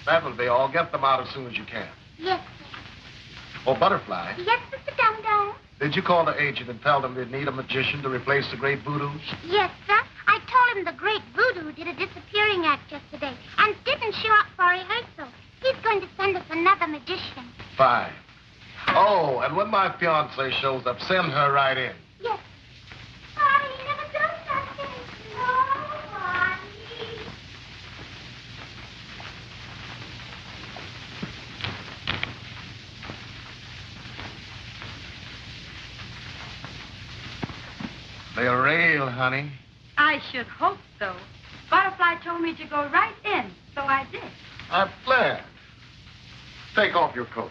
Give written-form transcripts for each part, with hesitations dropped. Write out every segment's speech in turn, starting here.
That will be all. Get them out as soon as you can. Yes, sir. Oh, Butterfly. Yes, Mr. Dum-Dum. Did you call the agent and tell them they need a magician to replace the great voodoos? Yes, sir. I told him the great voodoo did a disappearing act yesterday and didn't show up for rehearsal. He's going to send us another magician. Fine. Oh, and when my fiancée shows up, send her right in. Yes. Honey, he never does that thing. No, honey. They'll rail, honey. I should hope so. Butterfly told me to go right in, so I did. I'm glad. Take off your coat.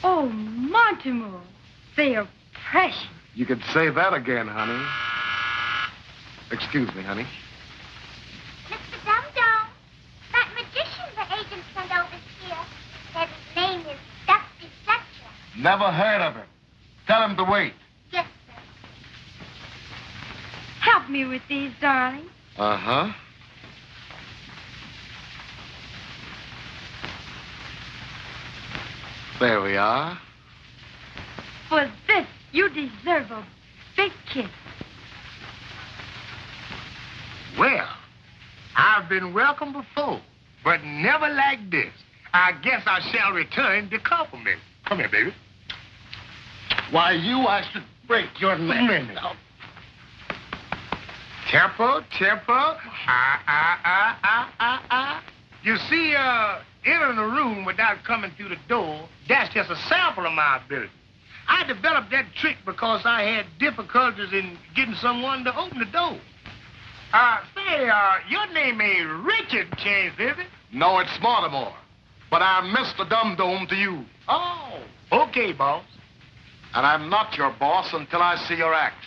Oh, Montemore, they are precious. You could say that again, honey. Excuse me, honey. Mr. Dum-Dum, that magician the agent sent over here said his name is Dusty Fletcher. Never heard of him. Tell him to wait. Yes, sir. Help me with these, darling. Uh-huh. There we are. For this, you deserve a big kiss. Well, I've been welcome before, but never like this. I guess I shall return the compliment. Come here, baby. Why, I should break your neck. Temper. You see, entering a room without coming through the door, that's just a sample of my ability. I developed that trick because I had difficulties in getting someone to open the door. Your name ain't Richard Chance, is it? No, it's Mortimer. But I'm Mr. Dum-Dum to you. Oh, okay, boss. And I'm not your boss until I see your act.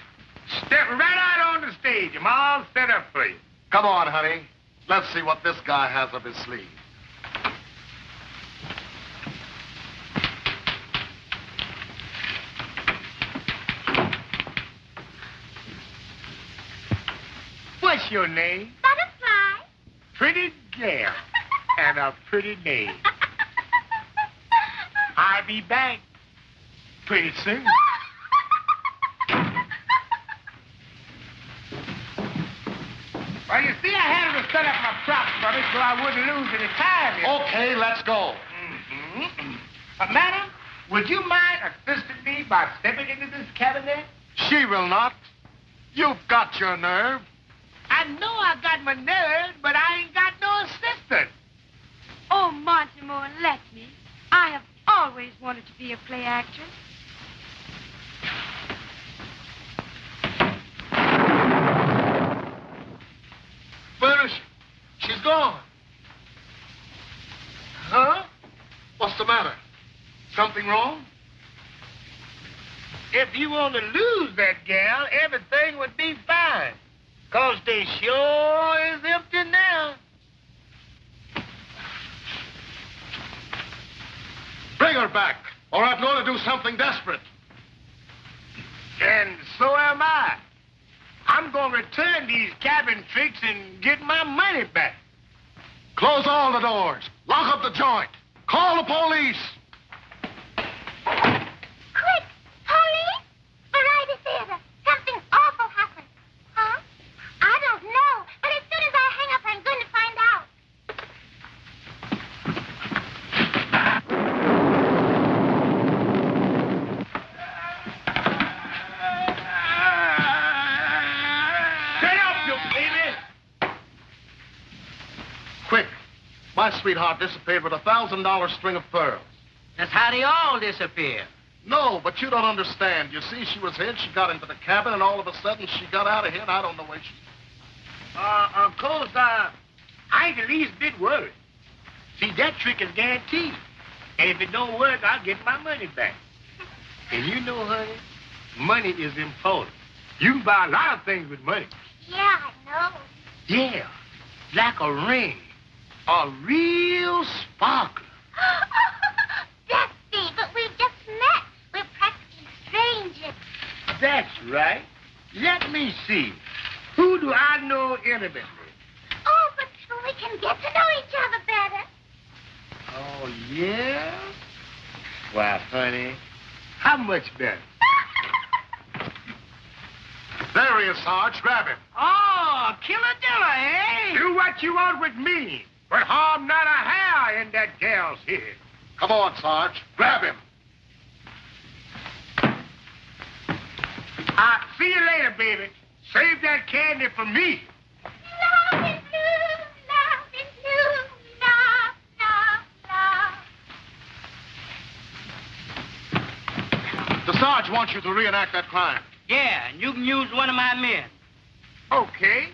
Step right out on the stage. I'm all set up for you. Come on, honey. Let's see what this guy has up his sleeve. What's your name? Butterfly. Pretty gal. And a pretty name. I'll be back pretty soon. Well, you see, I had to set up my props for me so I wouldn't lose any time. Okay, let's go. Madam, would you mind assisting me by stepping into this cabinet? She will not. You've got your nerve. I know I got my nerve, but I ain't got no assistant. Oh, Montemore, let me. I have always wanted to be a play actress. Where is she? She's gone. Huh? What's the matter? Something wrong? If you want to lose that gal, everything would be fine. 'Cause they sure is empty now. Bring her back, or I'm going to do something desperate. And so am I. I'm going to return these cabin tricks and get my money back. Close all the doors. Lock up the joint. Call the police. Quick, police! Variety theater. Something awful happened. Huh? I don't know, but as soon as I hang up, I'm going to find out. Shut up, you baby! Quick. My sweetheart disappeared with $1,000 string of pearls. That's how they all disappear. No, but you don't understand. You see, she was here, she got into the cabin, and all of a sudden she got out of here, and I don't know where she... Of course, I ain't the least bit worried. See, that trick is guaranteed. And if it don't work, I'll get my money back. And you know, honey, money is important. You can buy a lot of things with money. Yeah, I know. Yeah, like a ring. A real sparkler. Dusty, but we right. Let me see. Who do I know intimately? Oh, but so we can get to know each other better. Oh, yeah? Why, honey, how much better? There he is, Sarge. Grab him. Oh, Killer Diller, eh? Do what you want with me, but harm not a hair in that gal's head. Come on, Sarge. Grab him. See you later, baby. Save that candy for me. Love is blue, love is blue, love, love, love. The Sarge wants you to reenact that crime. Yeah, and you can use one of my men. Okay.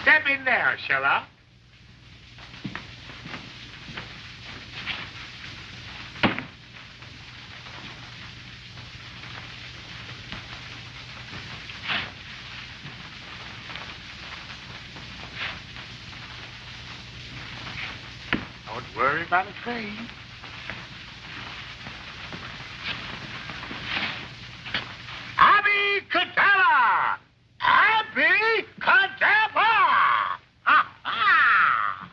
Step in there, shall I? Don't worry about a thing. Abby Cadabra! Abby Cadabra! Ha ha!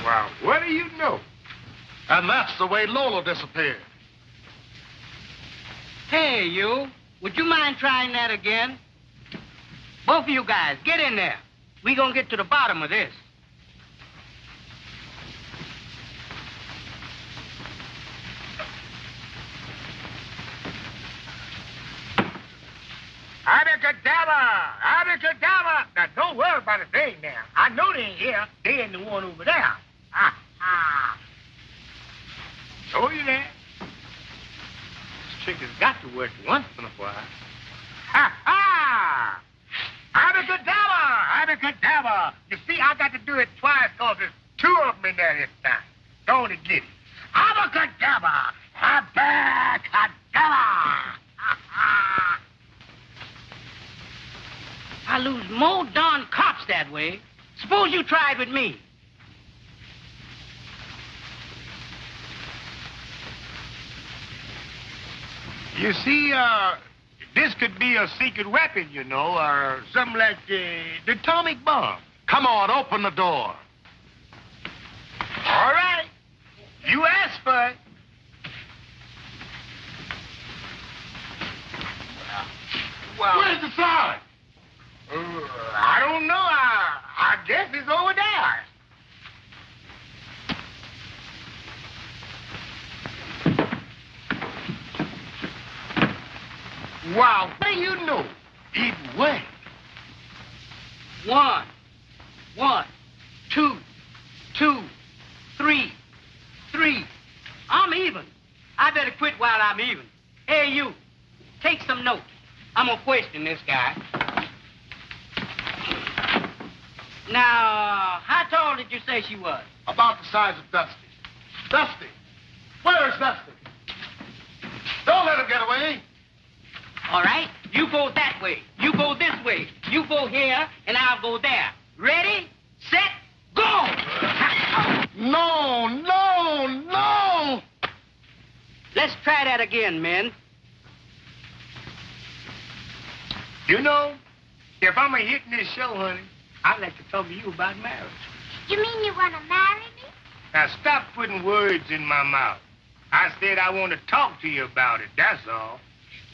Well, what do you know? And that's the way Lola disappeared. Hey, you. Would you mind trying that again? Both of you guys, get in there. We gonna get to the bottom of this. Abracadabra! Abracadabra! Now, don't worry about a thing now. I know they ain't here. They ain't the one over there. Ha ha! Told you that. This trick has got to work once in a while. Ha ha! Abracadabra! Abracadabra! You see, I got to do it twice because there's two of them in there this time. Don't get it. Abracadabra! Abracadabra! Ha ha! I lose more darn cops that way. Suppose you try it with me. You see, this could be a secret weapon, you know, or something like the atomic bomb. Come on, open the door. All right. You asked for it. Well, Where's the Sarge? I don't know. I guess it's over there. Wow, what do you know? It went. 1, 1, 2, 2, 3, 3. I'm even. I better quit while I'm even. Hey, you, take some notes. I'm gonna question this guy. Now, how tall did you say she was? About the size of Dusty. Dusty! Where is Dusty? Don't let him get away. All right, you go that way. You go this way. You go here, and I'll go there. Ready, set, go! No, no, no! Let's try that again, men. You know, if I'm a hit in this show, honey, I'd like to talk to you about marriage. You mean you want to marry me? Now, stop putting words in my mouth. I said I want to talk to you about it, that's all.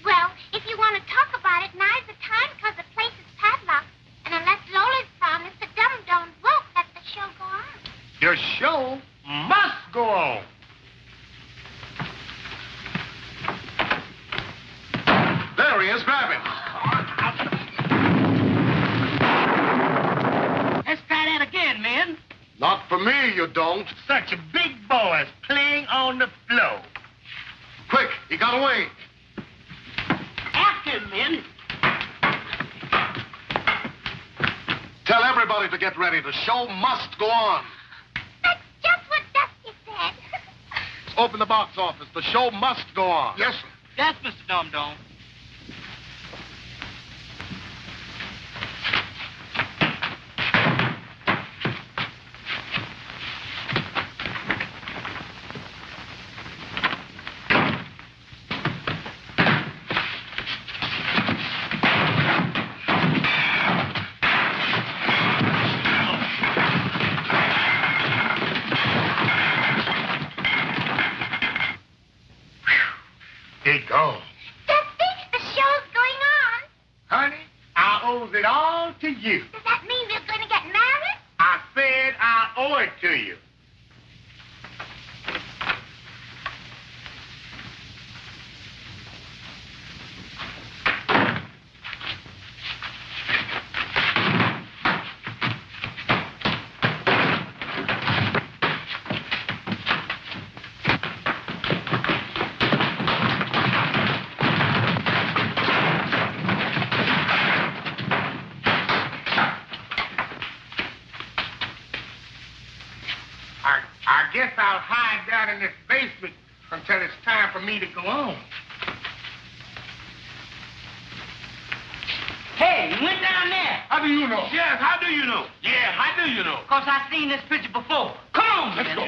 Well, if you want to talk about it, now's the time because the place is padlocked. And unless Lola's promised, the dum-dums won't let the show go on. Your show must go on. There he is. Grab him. Let's try that again, men. Not for me, you don't. Such a big boys playing on the floor. Quick, he got away. After him, men. Tell everybody to get ready. The show must go on. That's just what Dusty said. Open the box office. The show must go on. Yes, sir. Yes, Mr. Dum-Dum. owes it all to you. Does that mean we're going to get married? I said I owe it to you. I guess I'll hide down in this basement until it's time for me to go on. Hey, you went down there. How do you know? Yes, how do you know? Yeah, how do you know? Because I seen this picture before. Come on, Let's go.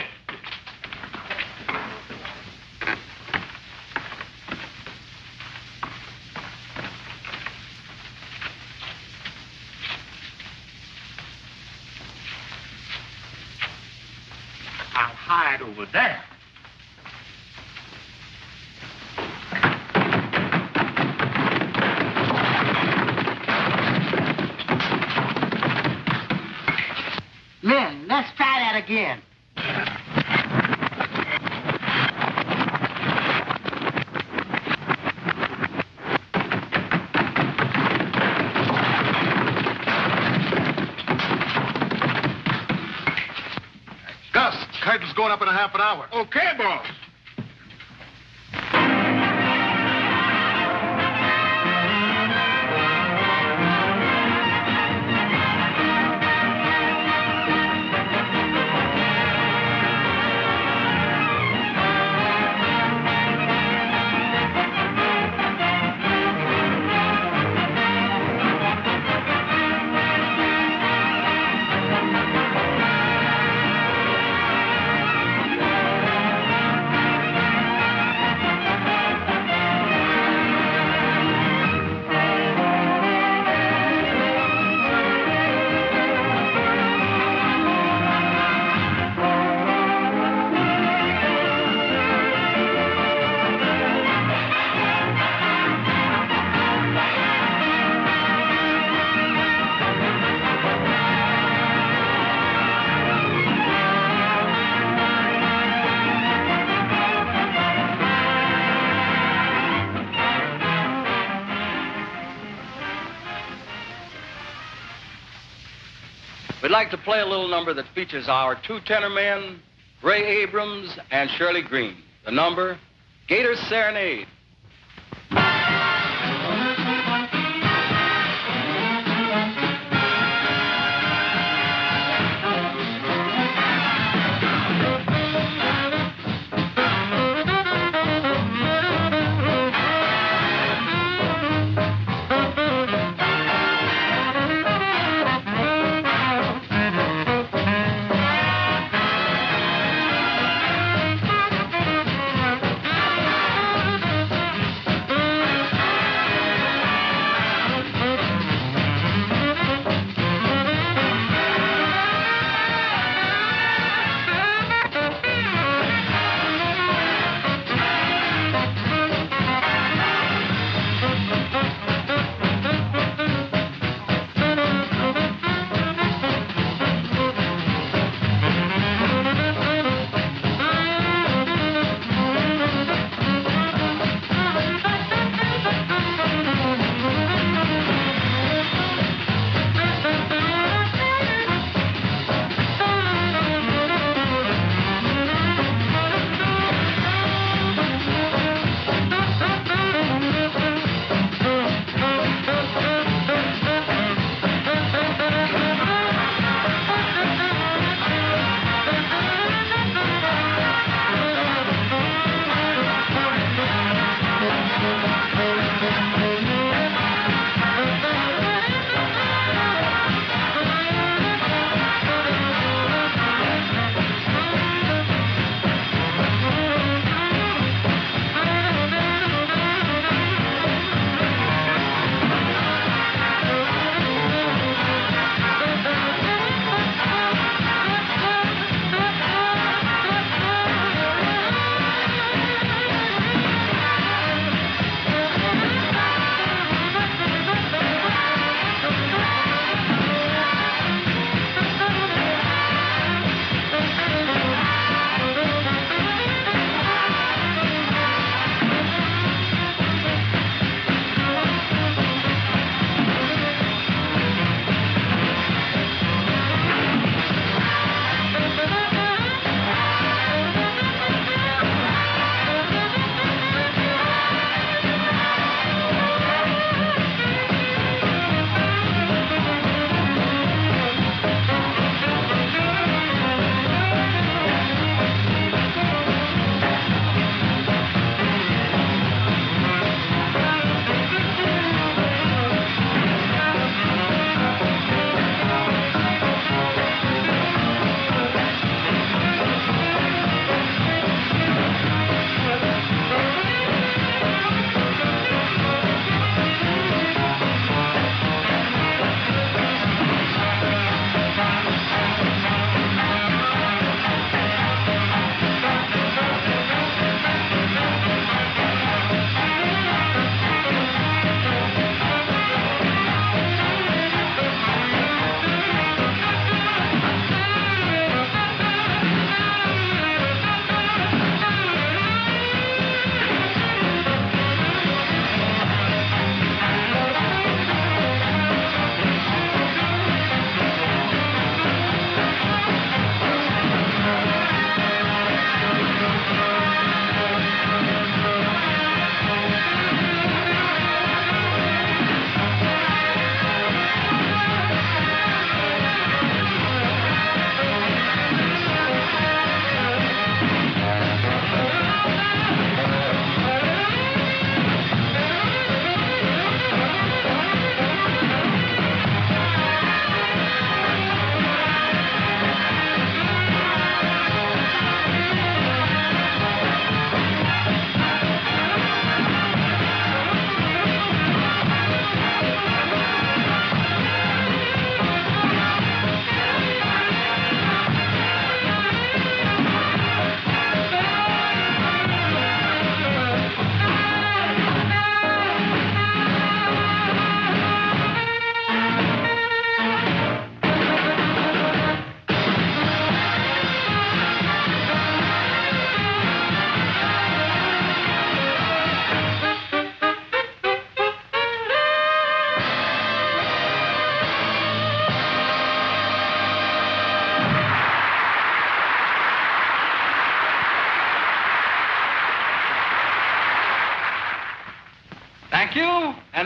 I'll hide over there. Lynn, let's try that again. Gus, curtain's going up in a half an hour. Okay, boss. We'd like to play a little number that features our two tenor men, Ray Abrams and Shirley Green. The number, Gator's Serenade.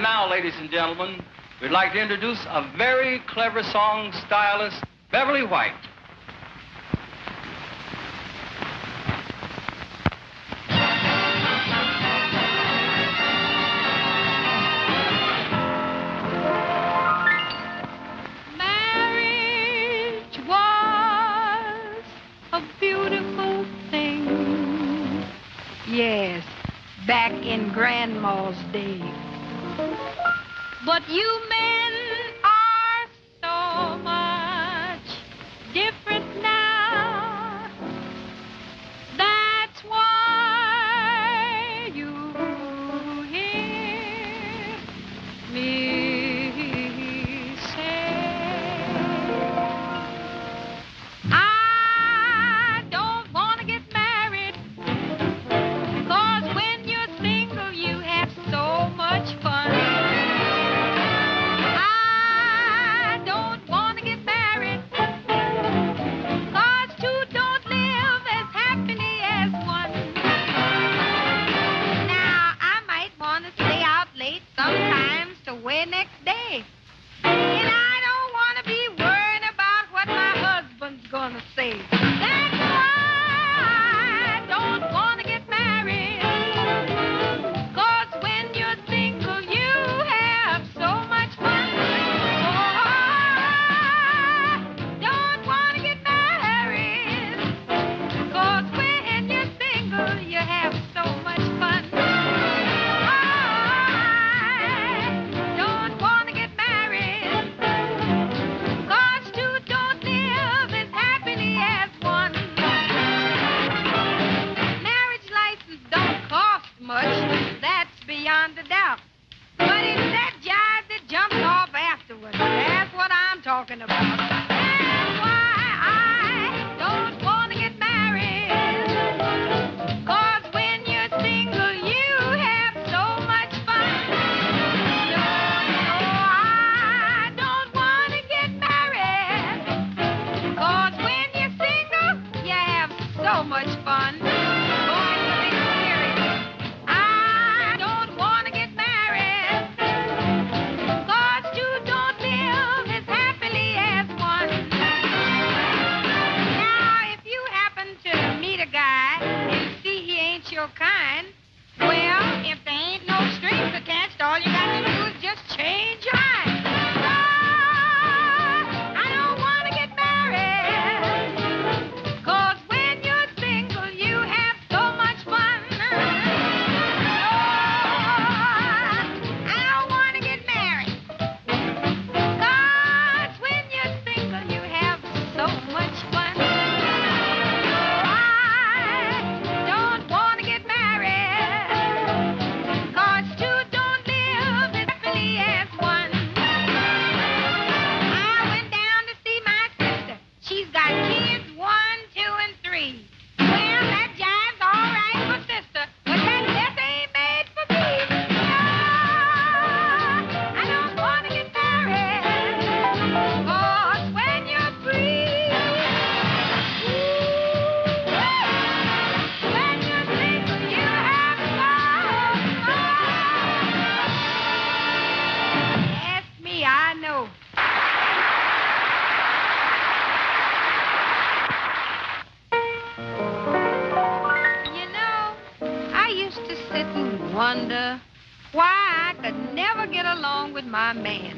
And now, ladies and gentlemen, we'd like to introduce a very clever song stylist, Beverly White. Marriage was a beautiful thing. Yes, back in Grandma's day. But you men are so much different now. That's why you hear me say, I don't want to get married, 'cause when you're single you have so much fun. I don't want to get married, 'cause two don't live as happily as one. Now, I might want to stay out late sometimes to wait next day. And I don't want to be worrying about what my husband's going to say. That's why I don't want to get married. 'Cause when you're single, you have so much fun. Oh, I don't want to get married. 'Cause when you're single, you have so much fun. I don't want to get married. 'Cause two don't live as happily as one. Marriage license don't cost much, that's beyond a doubt. But it's that jive that jumps off afterwards. That's what I'm talking about. That's why I don't want to get married. 'Cause when you're single, you have so much fun. No, I don't want to get married. 'Cause when you're single, you have so much fun. Boy, it's serious. I don't want to get married. 'Cause two don't live as happily as one. Now, if you happen to meet a guy and see he ain't your kind, well, if there ain't no strings attached, all you got to do is just change your mind. I don't want to get married. 'Cause when you're single, you have so much fun. I don't want to get married. 'Cause when you're single, you have so much fun. I don't want to get married. 'Cause two don't live as happily as one. I went down to see my sister. She's got kids 1, 2, and 3. Well, that jive's all right for sister, but that just ain't made for me. I don't want to get married. 'Cause when you're free, when you're single, you have so much. Ask me, I know. You know, I used to sit and wonder why I could never get along with my man.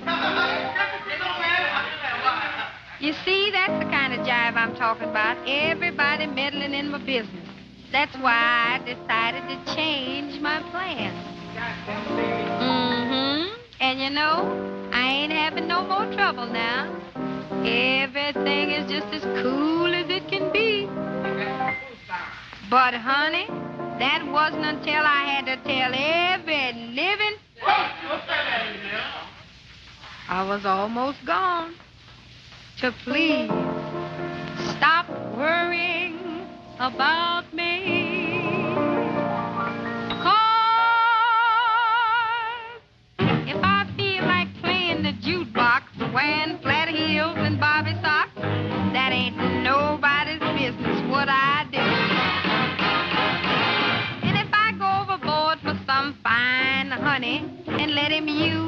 You see, that's the kind of jive I'm talking about. Everybody meddling in my business. That's why I decided to change my plans. And you know, I ain't having no more trouble now. Everything is just as cool as it can be. But, honey, that wasn't until I had to tell every living I was almost gone to please stop worrying about me. 'Cause if I feel like playing the jukebox, wearing flat heels and bobby socks, that ain't nobody's business what I do. And if I go overboard for some fine honey and let him use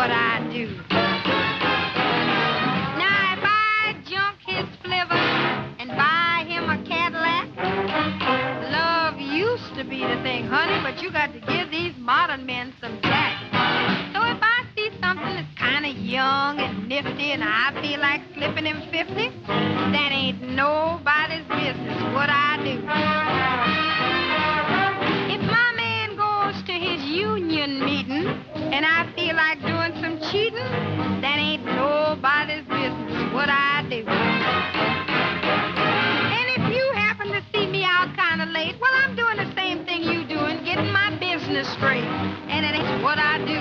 what I do. Now, if I junk his flivver and buy him a Cadillac, love used to be the thing, honey, but you got to give these modern men some jack. So if I see something that's kind of young and nifty and I feel like slipping him 50, that ain't nobody's business what I do. If my man goes to his union meeting and I feel like doing some cheating, that ain't nobody's business what I do. And if you happen to see me out kind of late, well, I'm doing the same thing you doing, getting my business straight, and it ain't what I do.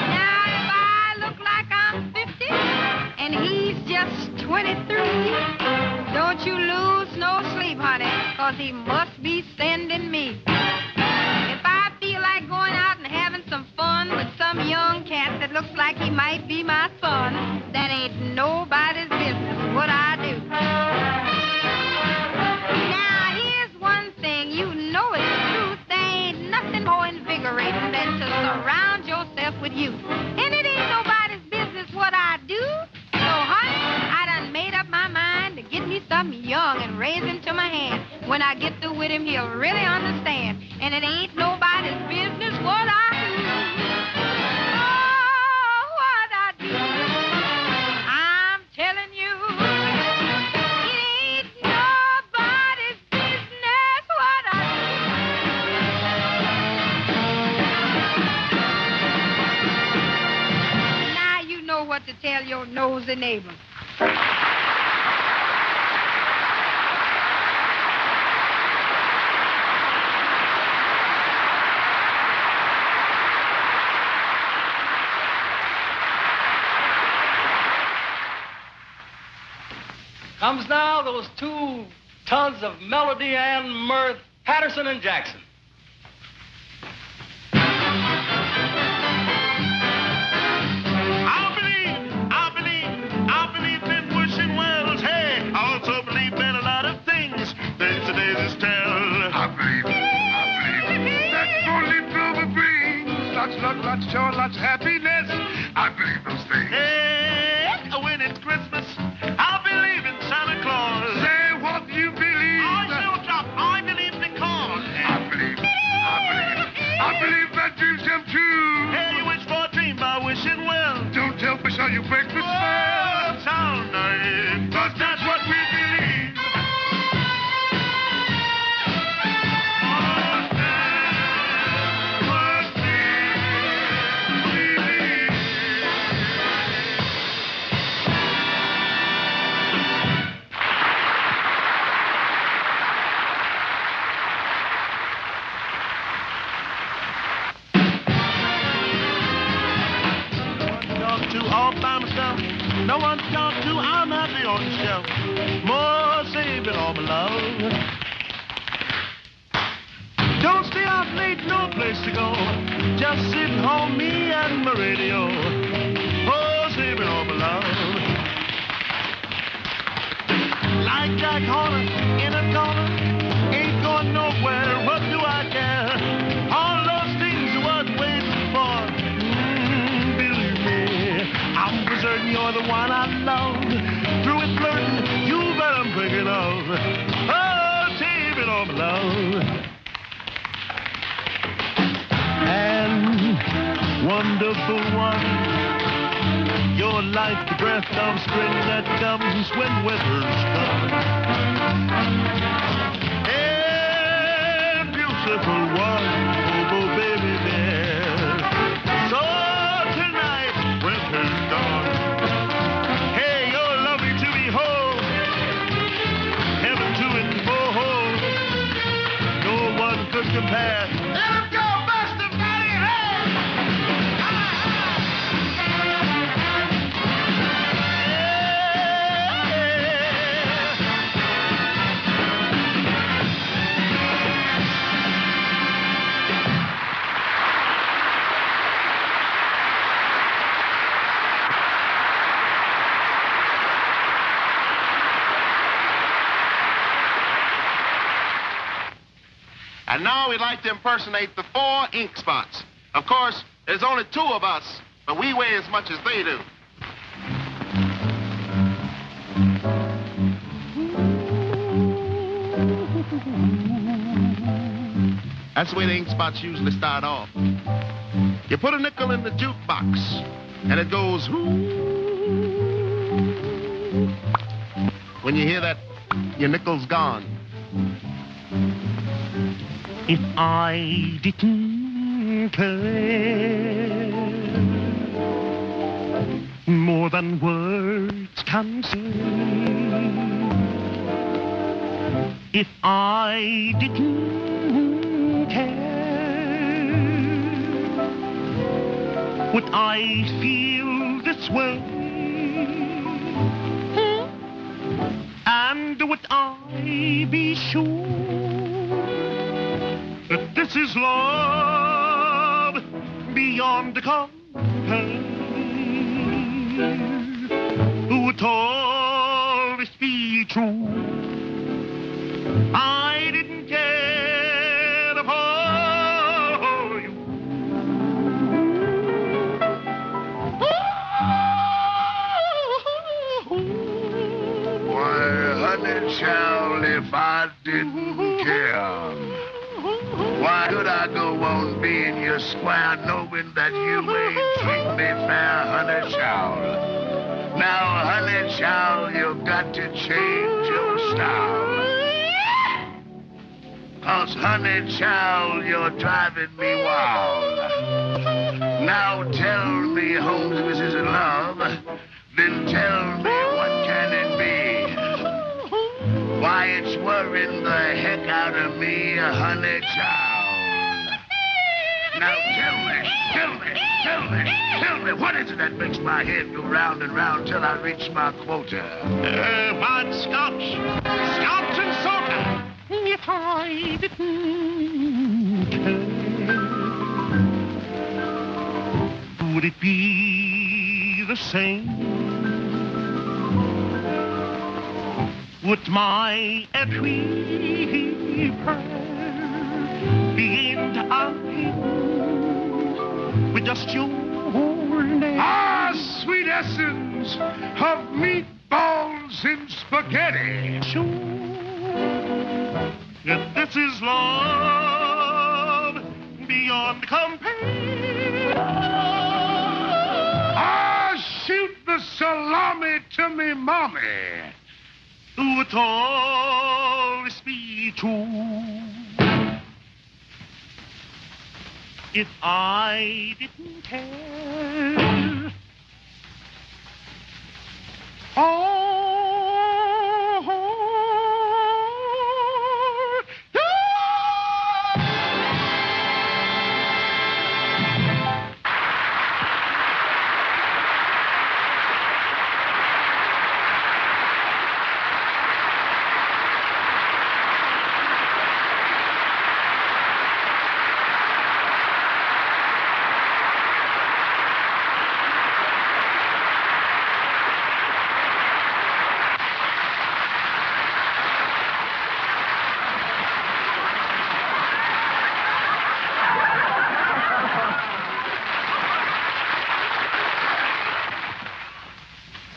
Now, if I look like I'm 50 and he's just 23, don't you lose no sleep, honey, 'cause he must be sending me. If I feel like going out and having some fun with some young cat that looks like he might be my son, that ain't nobody's business what I do. Now, here's one thing, you know it's the truth. There ain't nothing more invigorating than to surround yourself with youth. And it ain't nobody's business what I do. So, honey, I done made up my mind to get me something young and raise him to my hand. When I get through with him, he'll really understand. And it ain't nobody's business what I do. Oh, what I do. I'm telling you, it ain't nobody's business what I do. Now you know what to tell your nosy neighbor. Comes now those 2 tons of melody and mirth, Patterson and Jackson. I believe in wishing wells. Hey, I also believe in a lot of things. Days to days tell. I believe that only Clover brings lots joy, lots happiness. I believe those things. Hey, when it's Christmas, I believe in Santa Claus. Say what you believe. I shall drop. I believe because. I believe that dreams come true. Hey, you wish for a dream by wishing well. Don't tell me how you break the spell. Sound night, 'cause that's what we believe. All by myself, no one to talk to, I'm happy on the shelf. More saving all my love. Don't stay out late, no place to go. Just sitting home, me and my radio. Oh, saving all my love. Like Jack Horner in a corner, ain't going nowhere, what do I care? All those things are worth waiting for. I'm certain you're the one I love. Through it flirting, you bet I'm thinking of. Oh, save it all, my love. And wonderful one, you're like the breath of spring that comes when winter's come. And beautiful one, oh baby there. So tonight, winter's gone. Hey, you're lovely to behold. Heaven to behold. No one could compare. Let him go, Buster Fatty, hey! And now we'd like to impersonate the 4 ink spots. Of course, there's only 2 of us, but we weigh as much as they do. That's the way the ink spots usually start off. You put a nickel in the jukebox, and it goes, when you hear that, your nickel's gone. If I didn't care more than words can say, if I didn't care, would I feel this way? And would I be sure that this is love beyond compare? Would always be true. I didn't care for you. Why, honey child, if I didn't care, why could I go on being your squire knowing that you ain't treat me fair, honey child? Now, honey child, you've got to change your style. 'Cause, honey child, you're driving me wild. Now tell me, Holmes, if this isn't love, then tell me what can it be? Why, it's worrying the heck out of me, honey child. Now tell me, what is it that makes my head go round and round till I reach my quota? Fine scotch and soda. If I didn't care, would it be the same? Would my every prayer begin to end with just your name? Ah, sweet essence of meatballs and spaghetti. Sure that this is love beyond compare. Ah, shoot the salami to me, mommy. Would always be true. If I didn't care.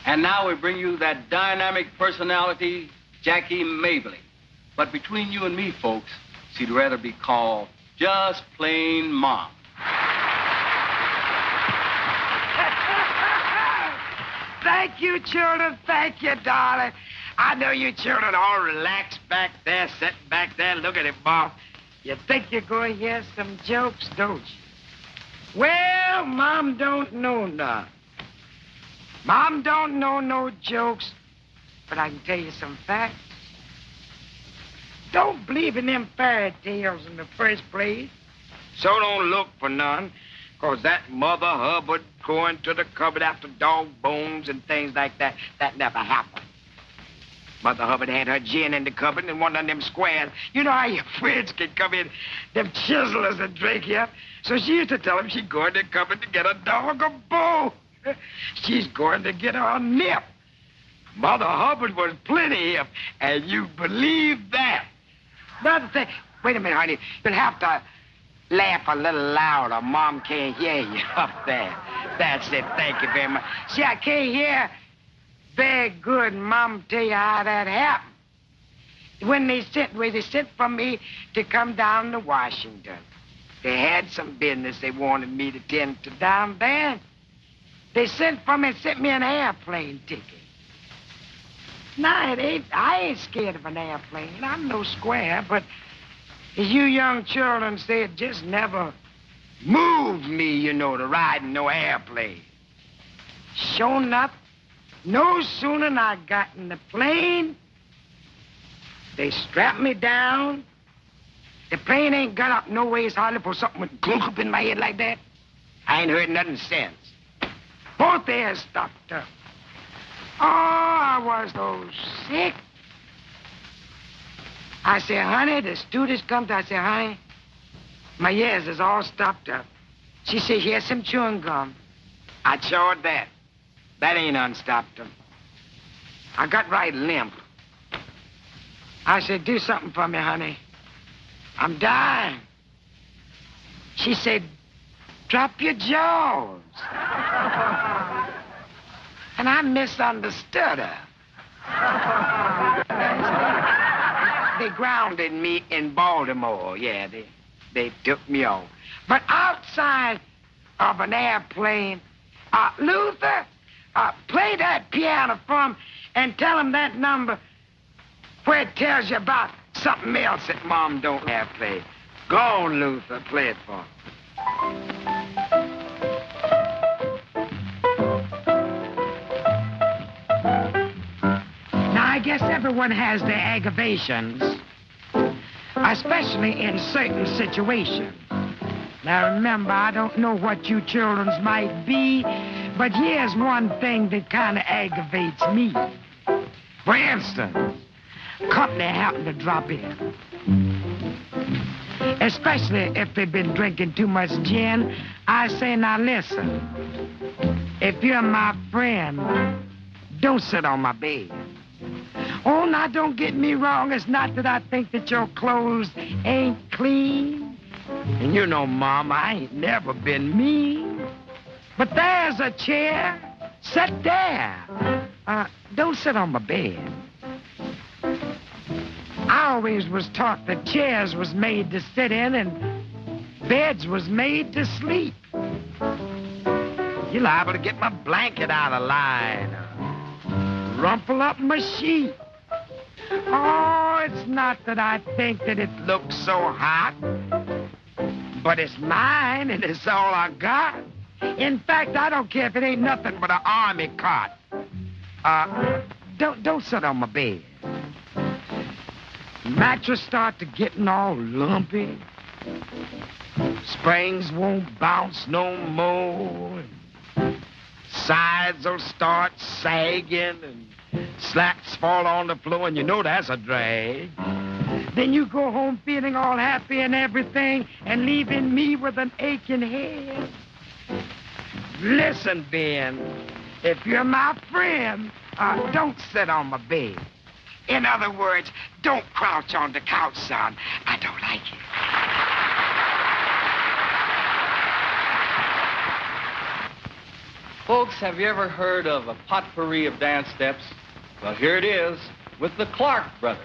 And now we bring you that dynamic personality, Jackie Mabley. But between you and me, folks, she'd rather be called just plain Mom. Thank you, children. Thank you, darling. I know you children all relaxed back there, sitting back there. Look at it, Bob. You think you're going to hear some jokes, don't you? Well, Mom don't know none. Mom don't know no jokes, but I can tell you some facts. Don't believe in them fairy tales in the first place, so don't look for none, 'cause that Mother Hubbard going to the cupboard after dog bones and things like that, that never happened. Mother Hubbard had her gin in the cupboard and one of them squares. You know how your friends can come in, them chiselers and drink here. So she used to tell them she'd go in the cupboard to get a dog a bone. She's going to get her a nip. Mother Hubbard was plenty hip, and you believe that. Another thing, wait a minute, honey. You'll have to laugh a little louder. Mom can't hear you up there. That's it. Thank you very much. See, I can't hear very good. Mom tell you how that happened. When they sent for me to come down to Washington. They had some business they wanted me to tend to down there. They sent for me and sent me an airplane ticket. Now, I ain't scared of an airplane. I'm no square, but as you young children say, it just never moved me, to ride in no airplane. Sure enough, no sooner than I got in the plane, they strapped me down. The plane ain't got up no ways hardly for something would clunk up in my head like that. I ain't heard nothing since. Both ears stopped up. Oh, I was so sick. I said, honey, the stewardess come to. I said, honey, my ears is all stopped up. She said, here's some chewing gum. I chawed that. That ain't unstopped them. I got right limp. I said, do something for me, honey. I'm dying. She said, drop your jaws. And I misunderstood her. They grounded me in Baltimore. Yeah, they took me off. But outside of an airplane, Luther, play that piano for him and tell him that number where it tells you about something else that Mom don't have played. Go on, Luther, play it for him. Now, I guess everyone has their aggravations, especially in certain situations. Now, remember, I don't know what you children's might be, but here's one thing that kind of aggravates me. For instance, company happen to drop in. Especially if they've been drinking too much gin. I say, now listen, if you're my friend, don't sit on my bed. Oh, now don't get me wrong. It's not that I think that your clothes ain't clean. And you know, Mom, I ain't never been mean. But there's a chair. Sit there. Don't sit on my bed. I always was taught that chairs was made to sit in and beds was made to sleep. You're liable to get my blanket out of line, rumple up my sheet. Oh, it's not that I think that it looks so hot, but it's mine and it's all I got. In fact, I don't care if it ain't nothing but an army cot. Don't sit on my bed. Mattress start to getting all lumpy. Springs won't bounce no more. Sides will start sagging and slats fall on the floor, and you know that's a drag. Then you go home feeling all happy and everything and leaving me with an aching head. Listen, Ben, if you're my friend, don't sit on my bed. In other words, don't crouch on the couch, son. I don't like it. Folks, have you ever heard of a potpourri of dance steps? Well, here it is with the Clark Brothers.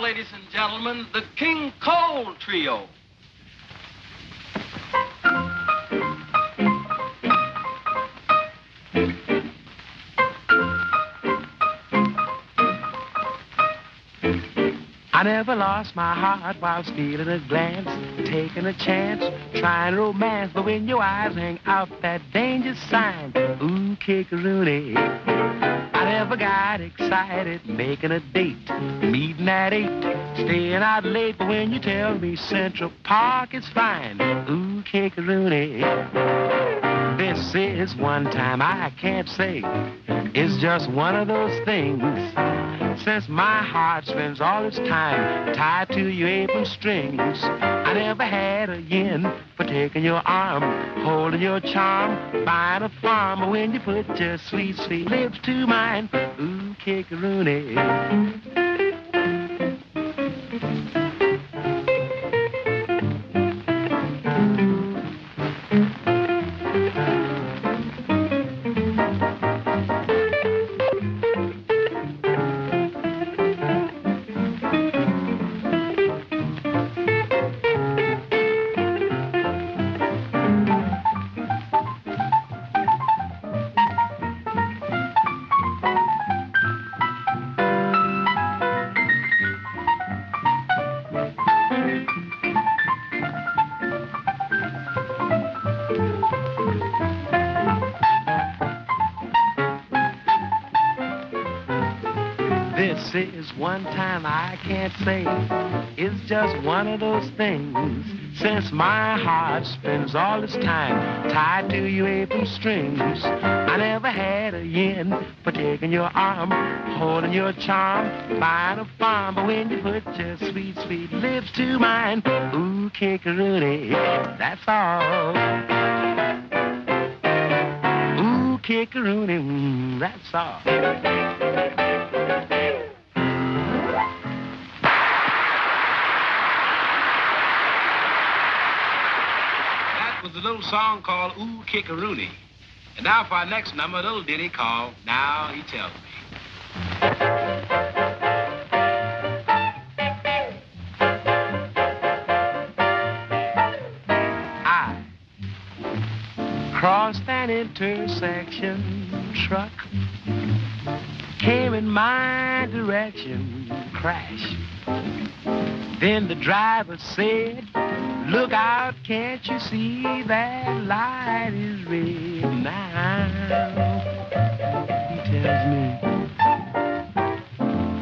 ladies and gentlemen, the King Cole Trio. I never lost my heart while stealing a glance, taking a chance, trying romance. But when your eyes hang out that danger sign, ooh, kick-a-rooney. I never got excited making a date, meeting at 8, staying out late. But when you tell me Central Park is fine, ooh, kick-a-rooney. This is one time I can't say. It's just one of those things. Since my heart spends all its time tied to your apron strings, I never had a yen for taking your arm, holding your charm, buying a farm. But when you put your sweet, sweet lips to mine, ooh, kick-a-rooney. This is one time I can't say. It's just one of those things. Since my heart spends all its time tied to your apron strings, I never had a yen for taking your arm, holding your charm, buying a farm. But when you put your sweet, sweet lips to mine, ooh, kick-a-rooney, that's all. Ooh, kick-a-rooney, that's all. Was a little song called Ooh Kick-a-Rooney. And now for our next number, a little ditty called Now He Tells Me. I crossed an intersection, truck came in my direction, crash. Then the driver said, look out, can't you see that light is red now? He tells me.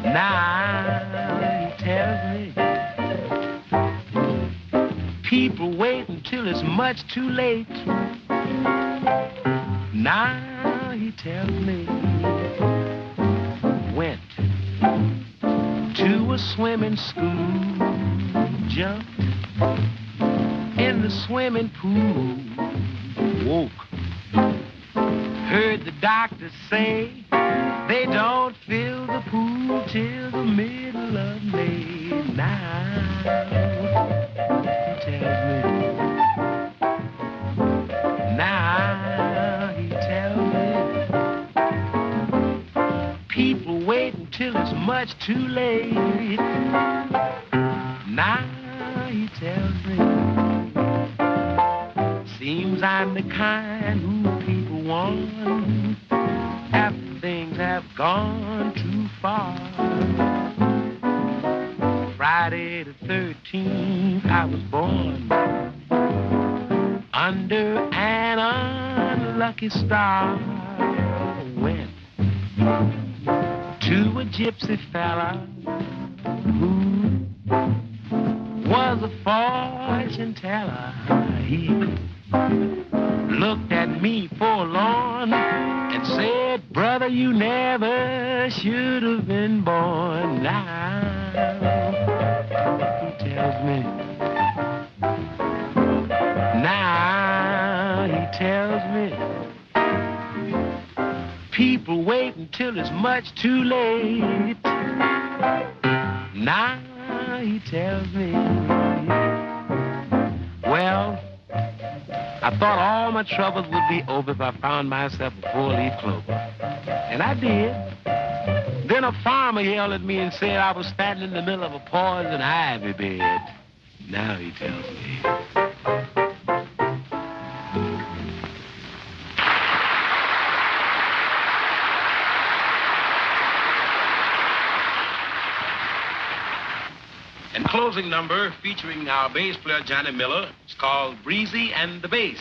Now he tells me. People wait until it's much too late. Now he tells me. Went to a swimming school, jumped in the swimming pool, woke, heard the doctor say they don't fill the pool till the middle of May. Now he tells me. Now he tells me. People wait until it's much too late. Now he tells me. Seems I'm the kind who people want after things have gone too far. Friday the 13th, I was born under an unlucky star. Went to a gypsy fella who was a fortune teller. He looked at me forlorn and said, brother, you never should have been born. Now he tells me. Now he tells me. People wait until it's much too late. Now he tells me. Well, I thought all my troubles would be over if I found myself a four-leaf clover. And I did. Then a farmer yelled at me and said I was standing in the middle of a poison ivy bed. Now he tells me. And closing number featuring our bass player Johnny Miller is called Breezy and the Bass.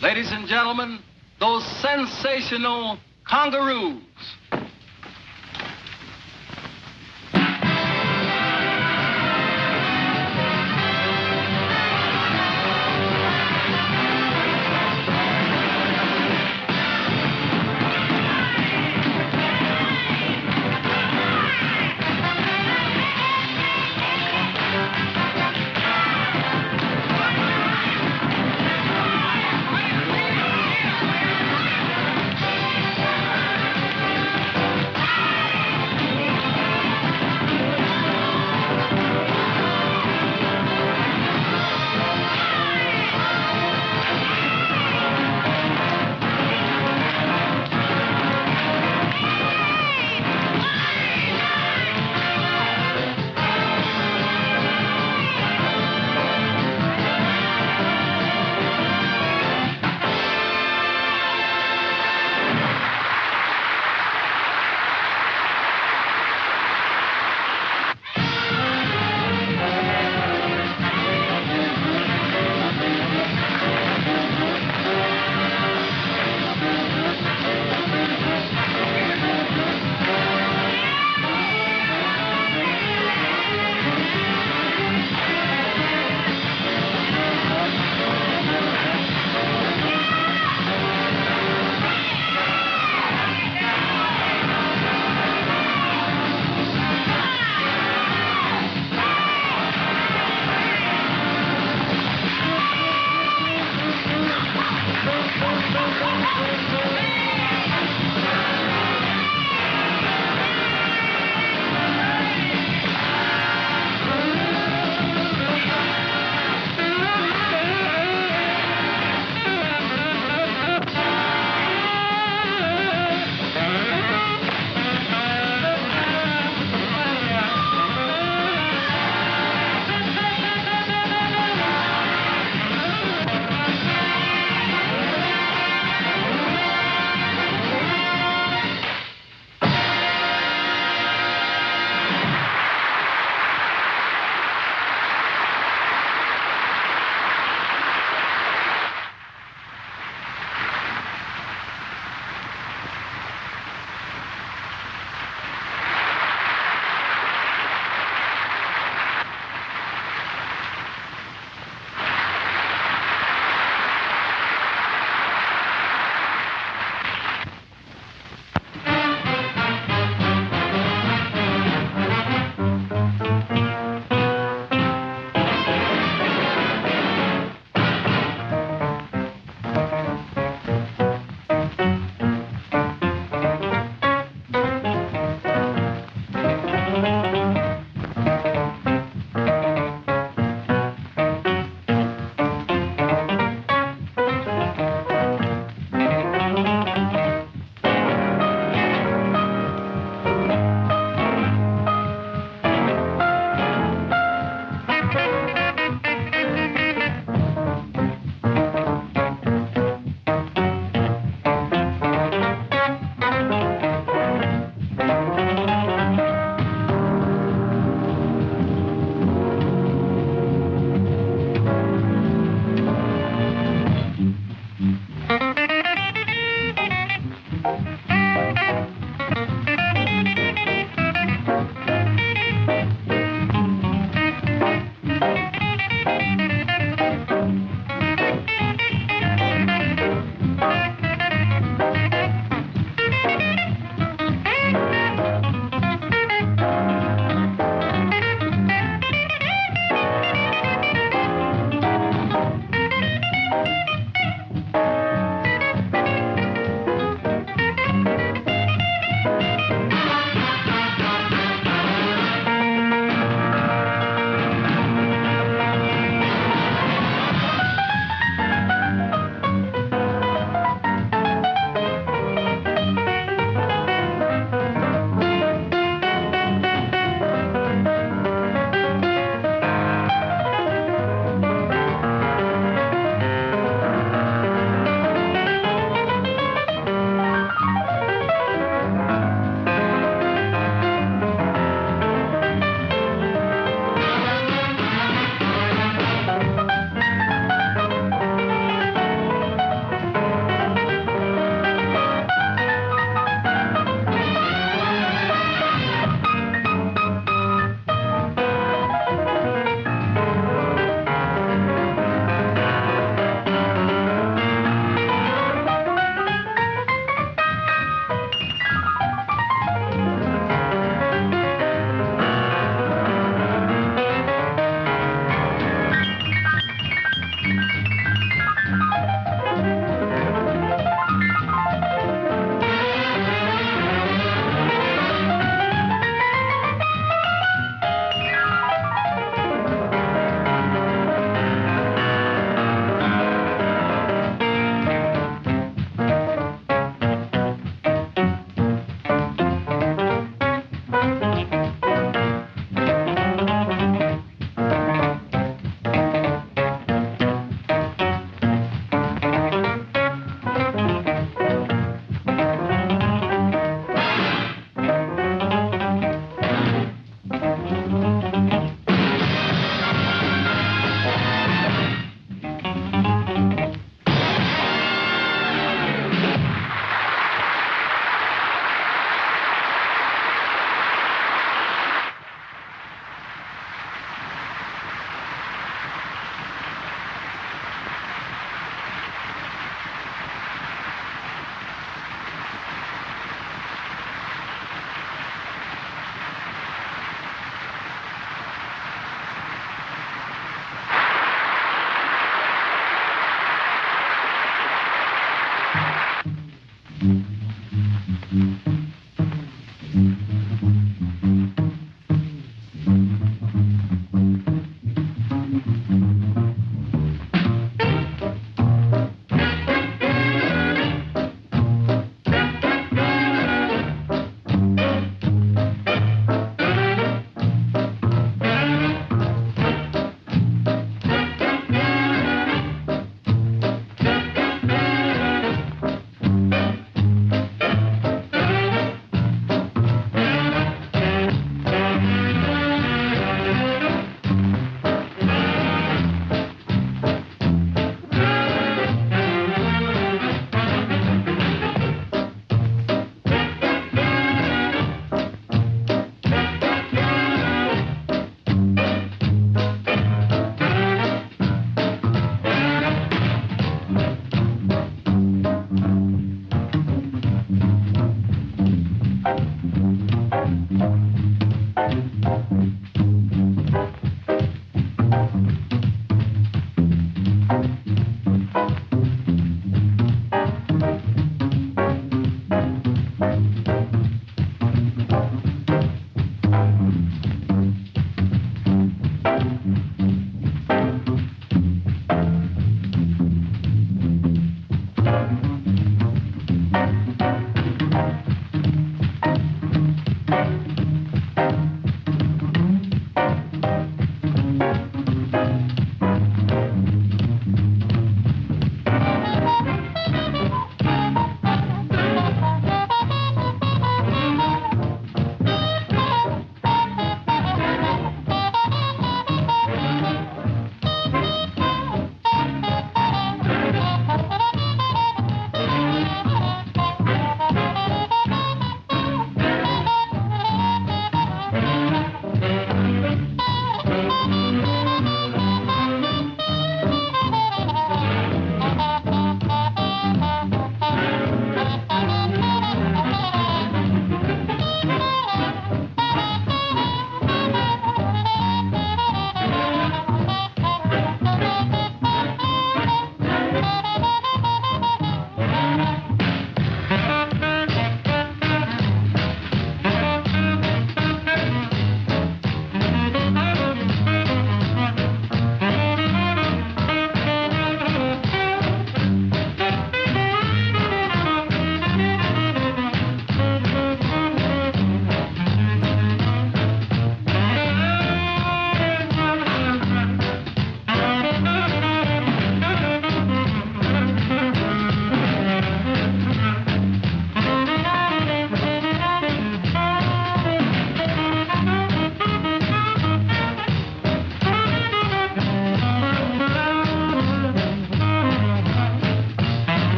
Ladies and gentlemen, those sensational Congaroos.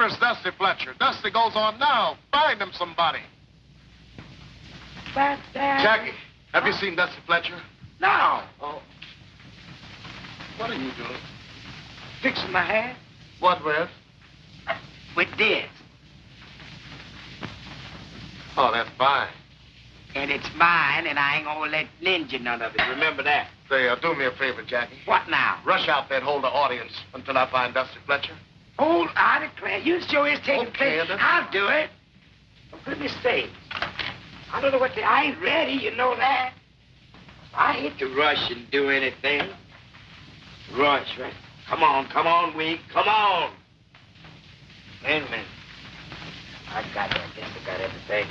Where is Dusty Fletcher? Dusty goes on now. Find him somebody. But, Jackie, have you seen Dusty Fletcher? No. Oh. What are you doing? Fixing my hair What with? with this. Oh, that's fine. And it's mine, and I ain't gonna let ninja none of it. Remember that. Say, do me a favor, Jackie. What now? Rush out there and hold the audience until I find Dusty Fletcher. Hold, I declare, you sure is taking Okay, place. then. I'll do it. For goodness sake. I don't know what I ain't ready, you know that. I hate to rush and do anything. Rush, right? Come on, Wink, come on. Wait a minute. I got that. Guess I got everything.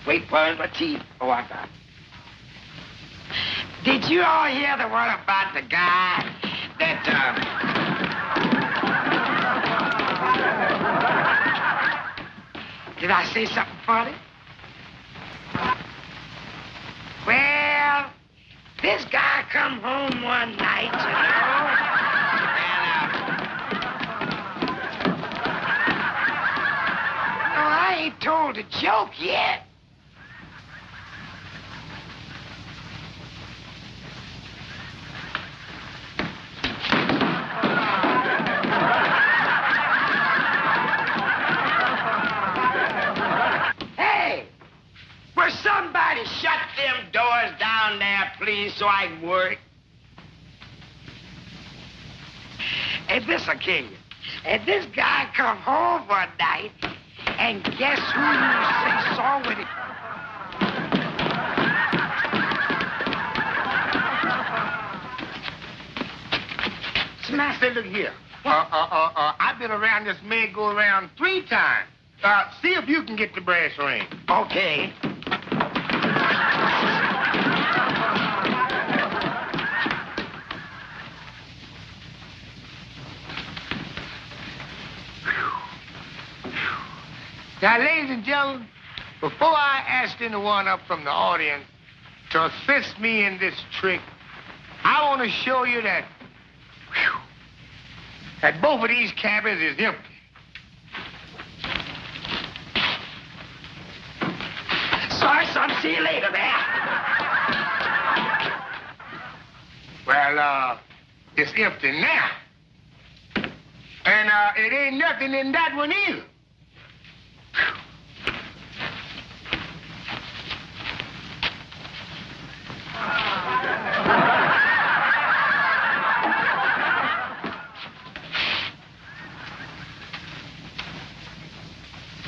Wait, where's my teeth? Oh, I got it. Did you all hear the one about the guy that, Did I say something funny? Well, this guy come home one night, you know, and, no, I ain't told a joke yet. Will somebody shut them doors down there, please, so I can work? Hey, this'll kill you. And this guy come home one night, and guess who you say saw with him? Smash. Say, look here. I've been around this merry-go-round 3 times. See if you can get the brass ring. Okay. Now, ladies and gentlemen, before I ask anyone up from the audience to assist me in this trick, I want to show you that both of these cabins is empty. Sorry, son. See you later, man. Well, it's empty now. And it ain't nothing in that one either.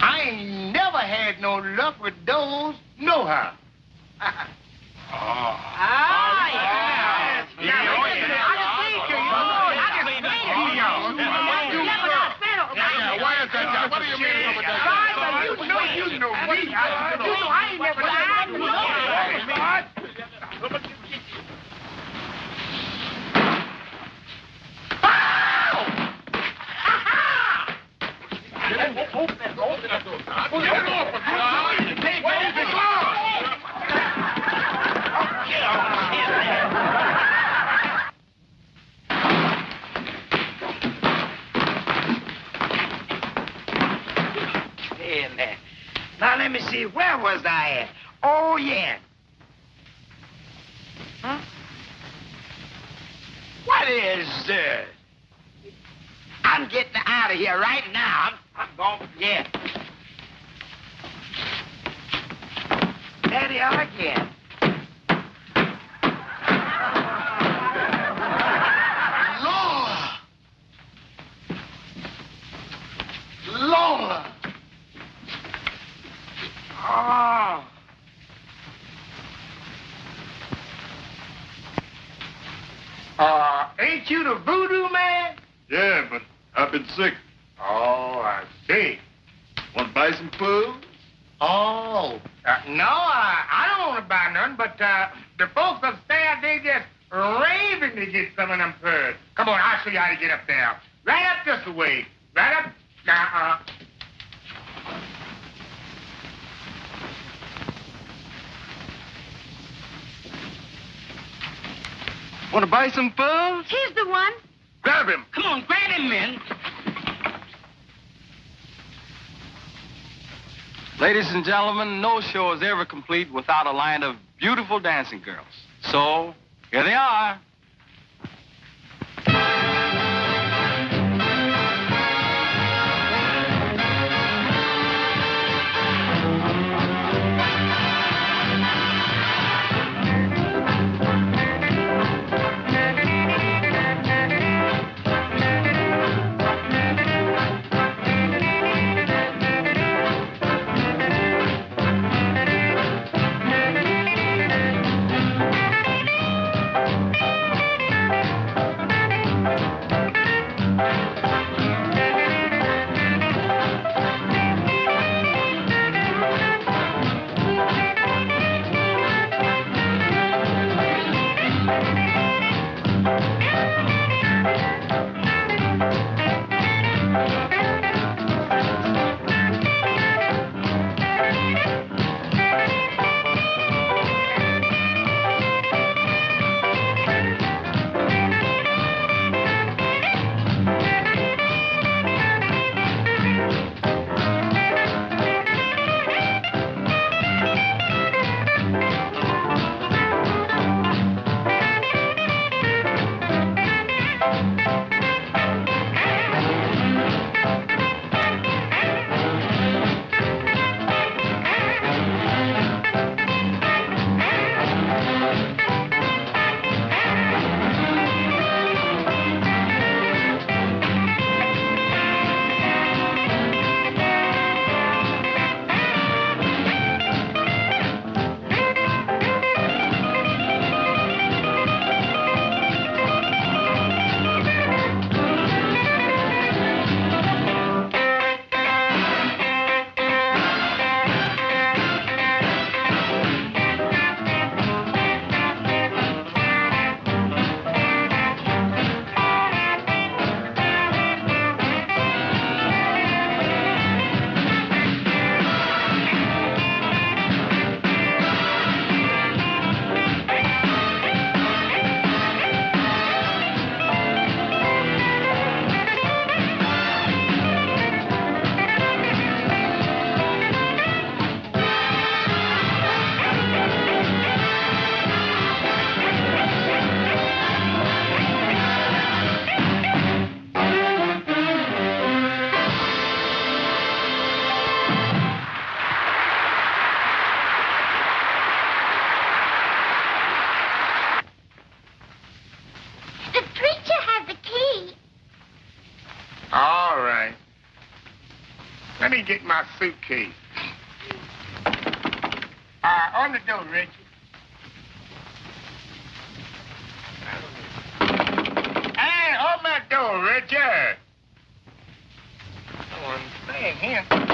I ain't never had no luck with those, nohow. Yeah. Why is that, Jack? What do you mean it's over there? You know me. I ain't never had no luck. Now, let me see. Where was I at? Oh, yeah. Huh? What is this? I'm getting out of here right now. I'm going to forget. There they are again. Lola! Oh. Ain't you the voodoo man? Yeah, but I've been sick. Oh, I see. Want to buy some food? Oh. No, I don't want to buy none, but the folks upstairs, they just raving to get some of them pearls. Come on, I'll show you how to get up there. Right up this way. Right up. Want to buy some pearls? Here's the one. Grab him. Come on, grab him, men. Ladies and gentlemen, no show is ever complete without a line of beautiful dancing girls. So, here they are. The preacher has the key. All right. Let me get my suitcase. On the door, Richard. Hey, open that door, Richard. I want to stay here.